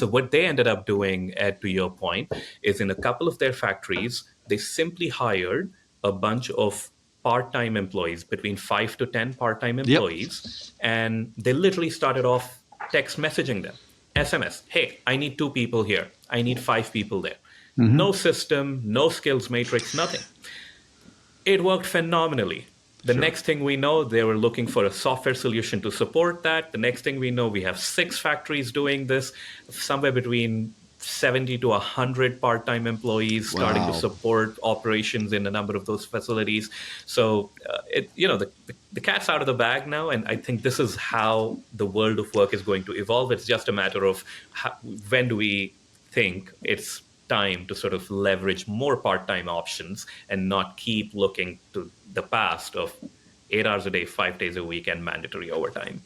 So what they ended up doing, Ed, to your point, is in a couple of their factories, they simply hired a bunch of part-time employees, between 5 to 10 part-time Yep. employees, and they literally started off text messaging them. SMS, hey, I need 2 people here. I need 5 people there. No system, no skills matrix, nothing. It worked phenomenally. The Sure. next thing we know, they were looking for a software solution to support that. The next thing we know, we have 6 factories doing this, somewhere between 70 to 100 part-time employees starting to Wow. support operations in a number of those facilities. So, the cat's out of the bag now, and I think this is how the world of work is going to evolve. It's just a matter of when do we think it's time to sort of leverage more part-time options and not keep looking to the past of 8 hours a day, 5 days a week, and mandatory overtime.